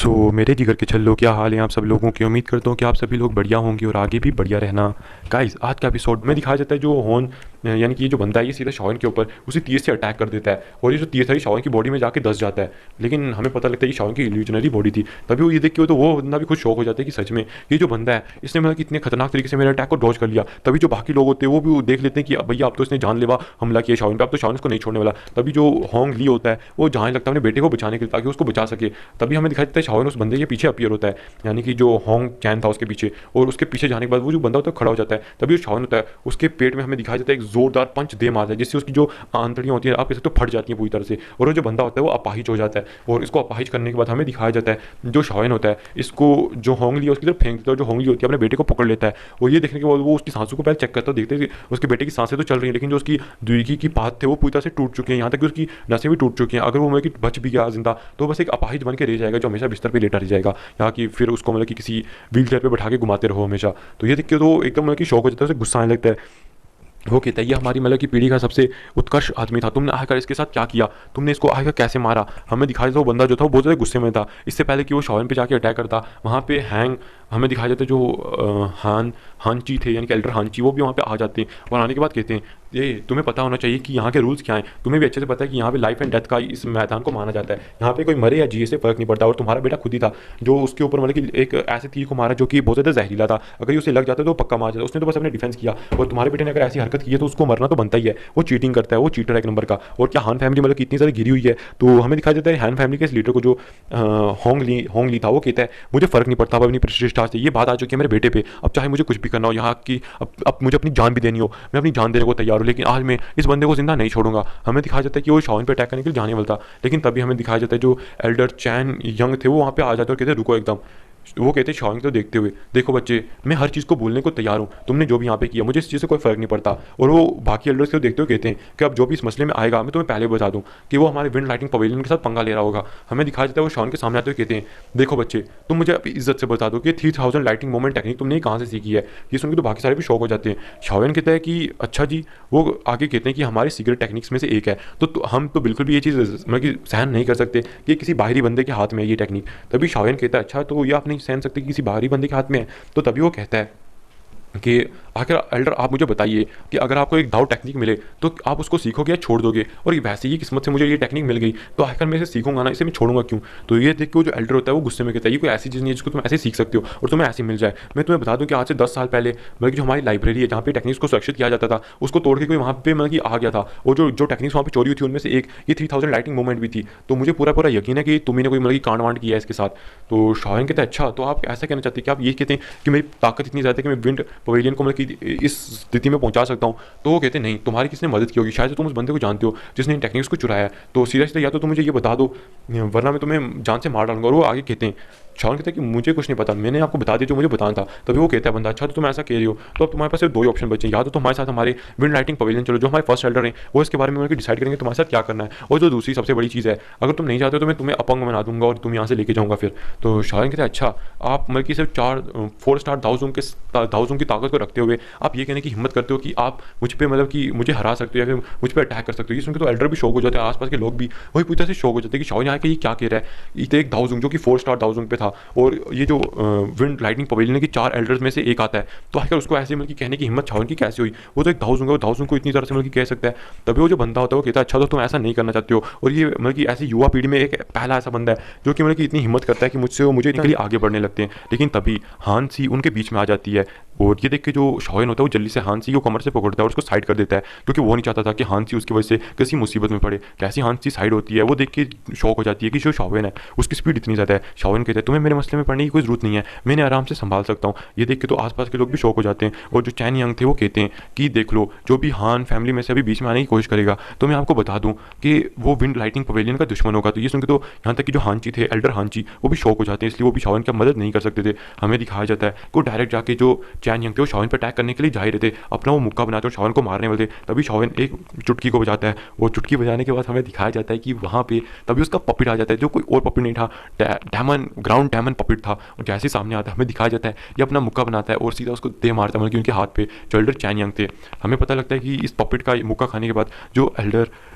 मेरे जिगर के छल्लों, क्या हाल है आप सब लोगों की। उम्मीद करता हूँ कि आप सभी लोग बढ़िया होंगे और आगे भी बढ़िया रहना। गाइस, आज का एपिसोड में दिखाया जाता है जो होन यानी कि ये जो बंदा है ये सीधा शॉवन के ऊपर उसी तीर से अटैक कर देता है और ये जो तीर था ये शॉवन की बॉडी में जाके धस जाता है। लेकिन हमें पता लगता है कि शॉवन की इल्यूजनरी बॉडी थी। तभी वो ये देख के तो वो बंदा भी खुद शौक हो जाता है कि सच में ये जो बंदा है इसने मतलब कि इतने खतरनाक तरीके से मेरे अटैक को डॉज कर लिया। तभी जो बाकी लोग होते हैं वो भी देख लेते हैं कि भैया अब तो इसने जानलेवा हमला किया शॉवन पे, अब तो शॉवन इसको नहीं छोड़ने वाला। तभी जो होंग ली होता है वो जहाँ लगता है अपने बेटे को बचाने के लिए ताकि उसको बचा सके। तभी हमें दिखाई देता है शॉवन उस बंदे के पीछे अपीयर होता है, यानी कि जो होंग चैन था उसके पीछे, और उसके पीछे जाने के बाद वो जो बंदा होता है खड़ा हो जाता है। तभी जो शॉवन होता है उसके पेट में हमें दिखाई देता है एक जोरदार पंच दे मारता है जिससे उसकी जो आंतड़ियाँ होती है आप कह सकते हो फट जाती हैं पूरी तरह से, और वो जो बंदा होता है वो अपाहिज हो जाता है। और इसको अपाहिज करने के बाद हमें दिखाया जाता है जो शॉवन होता है इसको जो होंगली है उसकी तरफ फेंक देता है, जो होंगली होती है अपने बेटे को पकड़ लेता है। और ये देखने के बाद वो उसकी सांसों को पहले चेक करता है, देखते हैं कि उसके बेटे की सांसें तो चल रही हैं लेकिन जो उसकी द्विगी की पात थे वो पूरी तरह से टूट चुके हैं, यहाँ तक कि उसकी नसें भी टूट चुकी हैं। अगर वो मतलब कि बच भी गया जिंदा तो बस एक अपाहिज बन के रह जाएगा जो हमेशा बिस्तर पर लेटा रह जाएगा, यहाँ की फिर उसको मतलब कि किसी व्हील चेयर पर बैठा के घुमाते रहो हमेशा। तो ये देख के तो एकदम मतलब कि शौक हो जाता है, उसे गुस्सा आने लगता है। वो कहता है ये हमारी मतलब की पीढ़ी का सबसे उत्कर्ष आदमी था, तुमने आकर इसके साथ क्या किया, तुमने इसको आकर कैसे मारा। हमें दिखाया था वो बंदा जो था वो बहुत ज़्यादा गुस्से में था। इससे पहले कि वो शॉवन पे जाके अटैक करता, वहाँ पे हैंग हमें दिखाया जाता है जो हानची थे यानी कि एल्डर हानची, वो भी वहाँ पे आ जाते हैं और आने के बाद कहते हैं ये तुम्हें पता होना चाहिए कि यहाँ के रूल्स क्या हैं। तुम्हें भी अच्छे से पता है कि यहाँ पे लाइफ एंड डेथ का इस मैदान को माना जाता है, यहाँ पे कोई मरे या जिए से फर्क नहीं पड़ता। और तुम्हारा बेटा खुद ही था जो उसके ऊपर मतलब कि एक ऐसे तीर को मारा जो कि बहुत ज़्यादा जहरीला था, अगर ये उसे लग जाता तो पक्का मार जाता। उसने तो बस अपने डिफेंस किया, और तुम्हारे बेटे ने अगर ऐसी हरकत की है तो उसको मरना तो बनता ही है। वो चीटिंग करता है, वो चीटर है एक नंबर का। और क्या हान फैमिली मतलब कि इतनी सारी गिरी हुई है। तो हमें दिखाया जाता है हान फैमिली के इस लीडर को जो होंग ली था वो कहता है मुझे फर्क नहीं पड़ता, अब अपनी प्रतिष्ठा से ये बात आ चुकी है मेरे बेटे पे, अब चाहे मुझे कुछ भी करना हो यहाँ की, अब मुझे अपनी जान भी देनी हो मैं अपनी जान देने को तैयार हूँ, लेकिन आज मैं इस बंदे को जिंदा नहीं छोड़ूंगा। हमें दिखाया जाता है कि वो शॉवन पे अटैक करने के लिए जाने वाला था, लेकिन तभी हमें दिखाया जाता है जो एल्डर चैन यंग थे वो वहाँ पे आ जाते हैं और कहते हैं रुको एकदम। वो कहते हैं शॉवन को देखते हुए देखो बच्चे, मैं हर चीज़ को भूलने को तैयार हूँ, तुमने जो भी यहाँ पे किया मुझे इस चीज़ से कोई फर्क नहीं पड़ता। और वो बाकी एल्डर्स को देखते हुए कहते हैं कि अब जो भी इस मसले में आएगा मैं तुम्हें पहले बता दूँ कि वो हमारे विंड लाइटिंग पवेलियन के साथ पंगा ले रहा होगा। हमें दिखाया जाता है वो शॉवन के सामने आते हुए कहते हैं देखो बच्चे, तुम मुझे अपनी इज्जत से बता दो कि 3000 लाइटिंग मोमेंट टेक्निक तुमने कहाँ से सीखी है। ये सुन के तो बाकी सारे भी शौक हो जाते हैं। शॉवन कहता है कि अच्छा जी, वो आगे कहते हैं कि हमारी सीक्रेट टेक्निक्स में से एक है, तो हम तो बिल्कुल भी ये चीज़ मतलब कि सहन नहीं कर सकते कि किसी बाहरी बंदे के हाथ में है ये टेक्निक। तभी शॉवन कहता है अच्छा तो ये आप नहीं सहन सकते कि किसी बाहरी बंदे के हाथ में है। तो तभी वो कहता है कि आखिर एल्डर आप मुझे बताइए कि अगर आपको एक दाव टेक्निक मिले तो आप उसको सीखोगे या छोड़ दोगे, और वैसे ही किस्मत से मुझे ये टेक्निक मिल गई तो आखिर मैं इसे सीखूंगा ना, इसे मैं छोड़ूंगा क्यों। तो ये देख के वो जो एल्डर होता है वो गुस्से में कहता है ये कोई ऐसी चीज़ नहीं है जिसको तुम ऐसे सीख सकते हो और तुम्हें ऐसे मिल जाए। मैं तुम्हें बता दूं कि आज से 10 साल पहले मतलब जो हमारी लाइब्रेरी है जहाँ पे टेक्निक्स को सुरक्षित किया जाता था उसको तोड़ के कोई वहाँ पे मतलब कि आ गया था, और जो टेक्निक्स वहाँ पे चोरी हुई थी उनमें से एक ये 3000 लाइटिंग मूवमेंट भी थी। तो मुझे पूरा पूरा यकीन है कि तुम्ही ने कोई मतलब कि कांड वांड किया है इसके साथ। तो शॉवन कहता है अच्छा तो आप ऐसा कहना चाहते हैं कि आप ये कहते हैं कि मेरी ताकत इतनी ज़्यादा है कि मैं विंड पवेलियन को मतलब कि इस स्थिति में पहुंचा सकता हूं। तो वो कहते नहीं, तुम्हारी किसने मदद की होगी, शायद तुम उस बंदे को जानते हो जिसने इन टेक्निक्स को चुराया है, तो सीधा सीधा या तो तुम मुझे ये बता दो वरना मैं तुम्हें जान से मार डालूंगा। और वो आगे कहते हैं शॉन कहता है कि मुझे कुछ नहीं पता, मैंने आपको बता दिया जो मुझे बताना था। तभी वो कहता है बंदा अच्छा तो तुम ऐसा कह रही हो तो अब तुम्हारे पास सिर्फ दो ही ऑप्शन बचे, या तो तुम्हारे साथ हमारे विंड लाइटिंग पवेलियन चलो, जो हमारे फर्स्ट एल्डर हैं वो इसके बारे में डिसाइड करेंगे तुम्हारे साथ क्या करना है, और जो दूसरी सबसे बड़ी चीज़ है अगर तुम नहीं चाहते तो मैं तुम्हें अपंग बना दूंगा और तुम यहाँ से लेके जाऊँगा फिर। तो शॉन कहता है अच्छा आप मतलब कि सिर्फ 4 स्टार दाउजों की ताकत को रखते हुए आप ये कहने की हिम्मत करते हो कि आप मुझ पर मतलब कि मुझे हरा सकते हो या फिर मुझ पर अटैक कर सकते हो। ये सुनकर तो एल्डर भी शौक हो जाते हैं, आसपास के लोग भी वही पूरी तरह से शौक हो जाते हैं कि शॉन यहाँ के ये क्या कह रहा है। ये एक दाउजों जो कि 4 स्टार दाउजों पे था, और ये जो विंड लाइटिंग पवेलियन की 4 एल्डर्स में से एक आता है, तो आखिर उसको ऐसे मतलब कि कहने की हिम्मत शॉवन की कैसे हुई। वो तो एक दाउजों को इतनी तरह से मतलब कि कह सकता है। तभी वो जो बंदा होता है वो कहता है अच्छा तो तुम ऐसा नहीं करना चाहते हो, और ये मतलब कि ऐसी युवा पीढ़ी में एक पहला ऐसा बंदा है जो कि मतलब कि इतनी हिम्मत करता है कि मुझसे वो मुझे इनके लिए आगे बढ़ने लगते हैं। लेकिन तभी हानसी उनके बीच में आ जाती है, और ये देख के जो शॉवन होता है वो जल्दी से हानसी को कमर से पकड़ता है और उसको साइड कर देता है, क्योंकि वो नहीं चाहता था कि हानसी उसकी वजह से किसी मुसीबत में पड़े। कैसी हानसी साइड होती है वो देख के शौक हो जाती है कि जो शॉवन है उसकी स्पीड इतनी ज़्यादा है। शॉवन कहता है तुम्हें मेरे मसले में पड़ने की कोई जरूरत नहीं है, मैंने आराम से संभाल सकता हूँ। ये देख के तो आसपास के लोग भी शौक हो जाते हैं, और जो चैन यंग थे वो कहते हैं कि देख लो जो भी हान फैमिली में से अभी बीच में आने की कोशिश करेगा तो मैं आपको बता दूं कि वो विंड लाइटिंग पवेलियन का दुश्मन होगा। तो ये सुन के तो यहाँ तक कि जो हांची थे एल्डर हांची वो भी शौक हो जाते हैं, इसलिए वो भी शॉवन की मदद नहीं कर सकते थे। हमें दिखाया जाता है कि वो डायरेक्ट जाके जो चैन यंग थे वो शॉवन पर अटैक करने के लिए जा ही रहे थे, अपना वो मुक्का बनाते और शॉवन को मारने वाले थे। तभी शॉवन एक चुटकी को बजाता है, वो चुटकी बजाने के बाद हमें दिखाया जाता है कि वहाँ पे तभी उसका पपिट आ जाता है जो कोई और पपिट नहीं था, डैमन ग्राउंड डैमन पपिट था। और जैसे सामने आता है हमें दिखाया जाता है ये अपना मुक्का बनाता है और सीधा उसको दे मारता है, मतलब कि उनके हाथ पे जो एल्डर चैन यंग थे। हमें पता लगता है कि इस पपिट का मुक्का खाने के बाद जो एल्डर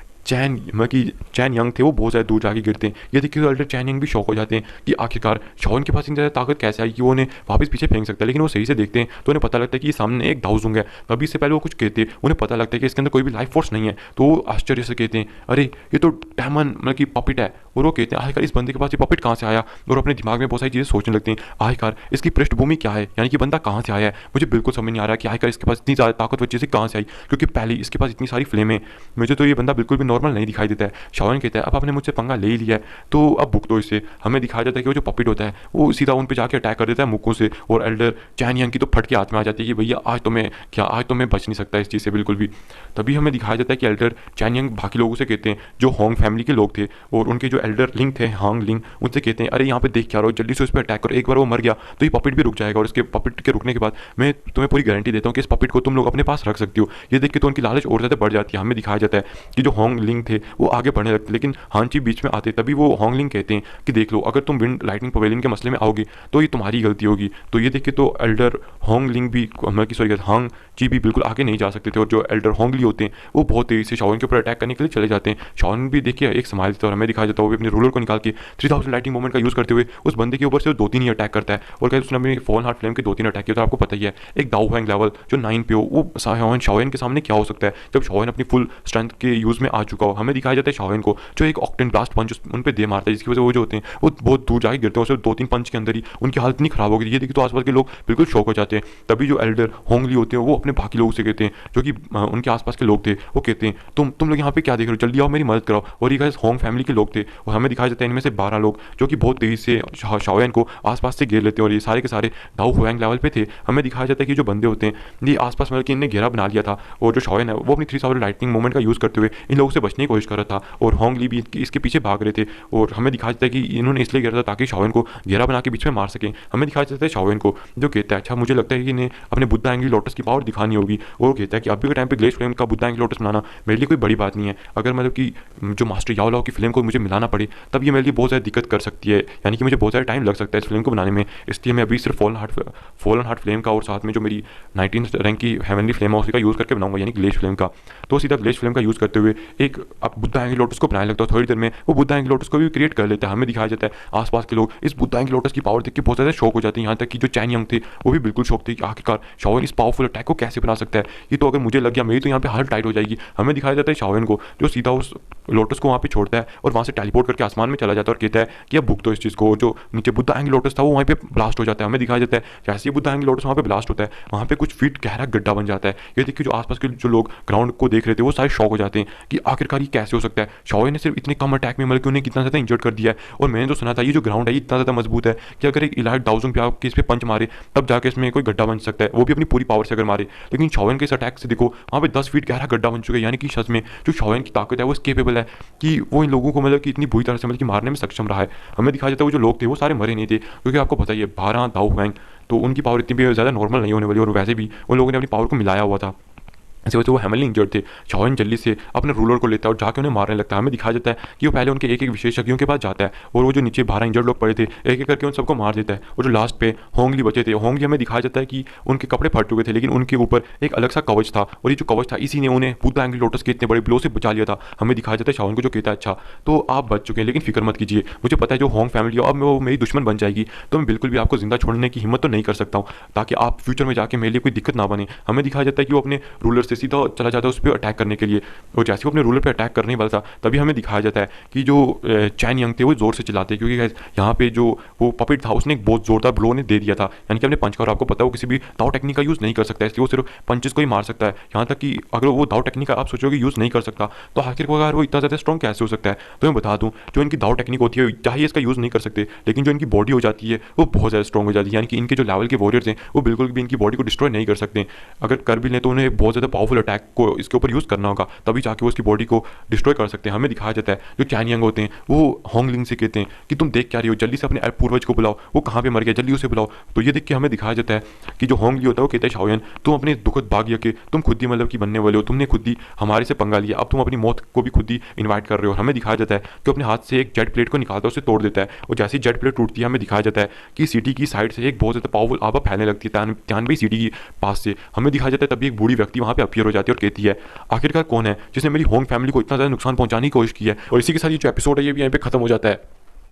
चैन यंग थे वो बहुत ज़्यादा दूर जाके गिरते हैं। ये देखिए तो एल्डर चैन यंग भी शॉक हो जाते हैं कि आखिरकार शाओन के पास इतनी ज़्यादा ताकत कैसे आई कि वो उन्हें वापस पीछे फेंक सकता है। लेकिन वो सही से देखते हैं तो उन्हें पता लगता है कि सामने एक दाओजुंग है। अभी इससे पहले वो कुछ कहते हैं, उन्हें पता लगता है कि इसके अंदर कोई भी लाइफ फोर्स नहीं है। तो वो आश्चर्य से कहते हैं, अरे ये तो डायमंड मतलब कि पपिट है। और वो कहते हैं आखिरकार इस बंदे के पास ये पपिट कहाँ से आया। और अपने दिमाग में बहुत सारी चीज़ें सोचने लगते हैं, आखिरकार इसकी पृष्ठभूमि क्या है, यानी कि बंदा कहाँ से आया है। मुझे बिल्कुल समझ नहीं आ रहा कि आखिरकार इसके पास इतनी ज़्यादा ताकतवर चीज़ें कहाँ से आई, क्योंकि पहले इसके पास इतनी सारी फ्लेमें। मुझे तो ये बंदा बिल्कुल भी नॉर्मल नहीं दिखाई देता है। शाओन कहता है अब आपने मुझसे पंगा ले ही लिया है तो अब भुगतो तो इससे। हमें दिखाया जाता है कि वो जो पपिट होता है वो सीधा उन पे जाके अटैक कर देता है मुक्कों से। और एल्डर चैन यंग की तो फट के हाथ में आ जाती है कि भैया आज तो मैं बच नहीं सकता इस चीज़ से बिल्कुल भी। तभी हमें दिखाया जाता है कि एल्डर चैन यंग बाकी लोगों से कहते हैं जो होंग फैमिली के लोग थे और उनके जो एल्डर लिंग थे हांग लिंग, उनसे कहते हैं अरे यहाँ पे देख क्या रहो, जल्दी से उस पर अटैक करो। एक बार वो मर गया तो ये पपिट भी रुक जाएगा। और इसके पपिट के रुकने के बाद मैं तुम्हें पूरी गारंटी देता हूँ कि इस पपिट को तुम लोग अपने पास रख सकते हो। ये देख के तो उनकी लालच और ज़्यादा बढ़ जाती है। हमें दिखाया जाता है कि जो होंग लिंग थे वो आगे बढ़ने लगते, लेकिन हांची बीच में आते। तभी वो होंग लिंग कहते हैं कि देख लो अगर तुम विंड लाइटनिंग पवेलियन के मसले में आओगे तो ये तुम्हारी गलती होगी। तो ये देख के तो एल्डर होंग लिंग भी मतलब कि सॉरी हांग जी भी बिल्कुल आगे नहीं जा सकते थे। और जो एल्डर होंगली होते हैं वो बहुत तेज़ी से शाओन के ऊपर अटैक करने के लिए चले जाते हैं। शाओन भी देखिए एक संभाल देता है और हमें दिखाया जाता है वो भी अपने रूलर को निकाल के 3000 लाइटिंग मोमेंट का यूज़ करते हुए उस बंदे के ऊपर से 2-3 ही अटैक करता है। और कहते उसने अपनी फॉल हार्ट फ्लेम के 2-3 अटैक किया। तो आपको पता ही है एक दाओ हैंग लेवल जो 9 पे हो वो शाओन के सामने क्या हो सकता है जब शाओन अपनी फुल स्ट्रेंथ के यूज़ में आ चुका हो। हमें दिखाया जाता है शाओन को जो एक ऑक्टेन ब्लास्ट पंच उन पर दे मारता है, जिसकी वजह से वो जो होते हैं वो बहुत दूर जाके गिरते हैं। और 2-3 पंच के अंदर ही उनकी हालत नहीं खराब हो गई। ये देखिए तो आसपास के लोग बिल्कुल शॉक हो जाते हैं। तभी जो एल्डर होंगली होते हैं वो अपने बाकी लोगों से कहते हैं जो कि उनके आसपास के लोग थे, वो कहते हैं तुम लोग यहाँ पे क्या देख रहे हो, जल्दी आओ मेरी मदद कराओ। और ये गाइस होंग फैमिली के लोग थे। और हमें दिखाया जाता है इनमें से 12 लोग जो कि बहुत तेज़ी से शाओयान को आसपास से घेर लेते हैं। और ये सारे के सारे दाओ हुआंग लेवल पे थे। हमें दिखाया जाता है कि जो बंदे होते हैं ये आसपास मतलब कि इनने घेरा बना लिया था। और जो शाओयान है वो अपनी 3000 लाइटनिंग मूवमेंट का यूज़ करते हुए इन लोगों से बचने की कोशिश कर रहा था। और होंगली भी इसके पीछे भाग रहे थे। और हमें दिखाया जाता है कि इन्होंने इसलिए घेरा था ताकि शाओयान को घेरा बना के बीच में मार सकें। हमें दिखाया जाता है शाओयान को जो कहता है अच्छा मुझे लगता है कि इन्हें अपने बुद्धा एंग्ली लोटस की पावर दिखानी होगी। और वो कहता है कि अभी के टाइम पे ग्लेश फ्लेम का बुद्धा एंग्ली लोटस बनाना मेरे लिए कोई बड़ी बात नहीं है। अगर मतलब कि जो मास्टर याओ लाओ की फिल्म को मुझे मिलाना पड़े तब ये मेरे लिए बहुत ज़्यादा दिक्कत कर सकती है, यानी कि मुझे बहुत ज़्यादा टाइम लग सकता है इस फिल्म को बनाने में। इसलिए मैं अभी सिर्फ फॉलन हार्ट फ्लेम का और साथ में जो मेरी 19 रैंक की हेवनली फ्लेम है उसका यूज़ करके बनाऊंगा, यानी ग्लेश फ्लेम का। तो सीधा ग्लेश फ्लेम का यूज़ करते हुए एक अब बुद्धा एंग्ली लोटस को बनाने लगता है। थोड़ी देर में वो बुद्धा एंग्ली लोटस को भी क्रिएट कर लेता है। हमें दिखाया जाता है आसपास के लोग इस बुद्धा एंग्ली लोटस की पावर देख के बहुत ज़्यादा शौक हो जाते हैं। यहाँ तक कि जो चैन यंग थे वो भी बिल्कुल शौक थे कि आखिरकार शाओयान इस पावरफुल अटैक को कैसे बना सकता है। ये तो अगर मुझे लग गया मेरी तो यहाँ पे हालत टाइट हो जाएगी। हमें दिखाया जाता है शाओयान को जो सीधा उस लोटस को वहाँ पे छोड़ता है और वहाँ से टेलीपोर्ट करके आसमान में चला जाता है और कहता है कि अब भुगतो इस चीज़ को। जो नीचे बुद्धा एंग्ली लोटस था वो वहाँ पे ब्लास्ट हो जाता है। हमें दिखाया जाता है जैसे ही बुद्धा एंग्ली लोटस वहाँ पे ब्लास्ट होता है वहाँ पे कुछ फीट गहरा गड्ढा बन जाता है। ये देखिए जो आसपास के जो लोग ग्राउंड को देख रहे थे वो सारे शॉक हो जाते हैं कि आखिरकार ये कैसे हो सकता है। शाओयान ने सिर्फ इतने कम अटैक में मतलब उन्हें कितना ज़्यादा इंजर्ड कर दिया है। और मैंने तो सुना था ये जो ग्राउंड है ये इतना ज़्यादा मजबूत है कि अगर एक इलाइट दाउजुंग पे इस पे पंच मारे तब जाके इसमें कोई गड्ढा बन सकता है, वो भी अपनी पूरी पावर से अगर मारे। लेकिन शाओयान के इस अटैक से देखो वहाँ पे 10 फीट गहरा गड्ढा बन चुका है, यानी कि सच में जो शाओयान की ताकत है वो केपेबल है कि वो इन लोगों को मतलब कि इतनी बुरी तरह से मतलब कि मारने में सक्षम रहा है। हमें दिखाया जाता है वो जो लोग थे वो सारे मरे नहीं थे, क्योंकि आपको पता ही है 12 दाओ हुआंग तो उनकी पावर इतनी भी ज़्यादा नॉर्मल नहीं होने वाली। और वैसे भी उन लोगों ने अपनी पावर को मिलाया हुआ था, इसी वजह से वो हेमनली इंजर्ड थे। शाओयान जल्दी से अपने रूलर को लेता है और जाके उन्हें मारने लगता है। हमें दिखाया जाता है कि वो पहले उनके एक एक विशेषज्ञों के पास जाता है और वो जो नीचे 12 इंजर्ड लोग पड़े थे एक एक करके उन सबको मार देता है। और जो लास्ट पे होंगली बचे थे, होंगली हमें दिखाया जाता है कि उनके कपड़े फट चुके थे लेकिन उनके ऊपर एक अलग सा कवच था। और ये जो कवच था इसी ने उन्हें बुद्धा एंग्ली लोटस के इतने बड़े ब्लो से बचा लिया था। हमें दिखाया जाता है शाओयान को जो कहता है अच्छा तो आप बच चुके हैं लेकिन फिक्र मत कीजिए, मुझे पता है जो होंग फैमिली अब वो मेरी दुश्मन बन जाएगी तो मैं बिल्कुल भी आपको जिंदा छोड़ने की हिम्मत तो नहीं कर सकता हूँ ताकि आप फ्यूचर में जाके मेरे लिए कोई दिक्कत ना बने। हमें दिखाया जाता है कि वो अपने रूलर से सीधा चला जाता है उस पर अटैक करने के लिए। और जैसे वो अपने रूलर पे अटैक करने वाला था तभी हमें दिखाया जाता है कि जो चैन यंग थे वो जोर से चिल्लाते हैं, क्योंकि यहाँ पे जो वो पपिट था उसने एक बहुत जोरदार ब्लो ने दे दिया था, यानी कि अपने पंच का। और आपको पता है वो किसी भी दाव टेक्निक का यूज़ नहीं कर सकता है, इसलिए वो सिर्फ पंचेस को ही मार सकता है। यहाँ तक कि अगर वो दाव टेक्निक का आप सोचोगे यूज़ नहीं कर सकता तो आखिरकार वो इतना ज़्यादा स्ट्रॉन्ग कैसे हो सकता है। तो मैं बता दूँ जो इनकी दाव टेक्निक होती है चाहे इसका यूज़ नहीं कर सकते लेकिन जो इनकी बॉडी हो जाती है वो बहुत ज़्यादा स्ट्रॉन्ग हो जाती है, यानी कि इनके जो लेवल के वॉरियर्स हैं वो बिल्कुल भी इनकी बॉडी को डिस्ट्रॉय नहीं कर सकते। अगर कर भी लें तो उन्हें बहुत ज़्यादा पावरफुल अटैक को इसके ऊपर यूज़ करना होगा तभी जाके वो उसकी बॉडी को डिस्ट्रॉय कर सकते हैं। हमें दिखाया जाता है जो चैन यंग होते हैं वो होंगलिंग से कहते हैं कि तुम देख क्या रही हो, जल्दी से अपने पूर्वज को बुलाओ, वो कहाँ पे मर गया, जल्दी उसे बुलाओ। तो ये देख के हमें दिखाया जाता है कि जो होंगली होता है वो कहता है शाओयान तुम अपने दुखद भाग्य के तुम खुद ही मतलब कि बनने वाले हो, तुमने खुद ही हमारे से पंगा लिया, अब तुम अपनी मौत को भी खुद ही इन्वाइट कर रहे हो। हमें दिखाया जाता है कि अपने हाथ से एक जेट प्लेट को निकालता है उसे तोड़ देता है और जैसे ही जेट प्लेट टूटती है हमें दिखाया जाता है कि सिटी की साइड से एक बहुत ज़्यादा पावरफुल आवा फैलने लगती है तियानवे सिटी के पास से। हमें दिखाया जाता है तभी एक बूढ़ी व्यक्ति वहाँ पे अपीयर हो जाती है और कहती है आखिरकार कौन है जिसने मेरी होंग फैमिली को इतना ज़्यादा नुकसान पहुंचाने की कोशिश की है। और इसी के साथ ये जो एपिसोड है ये भी यहाँ पे खत्म हो जाता है।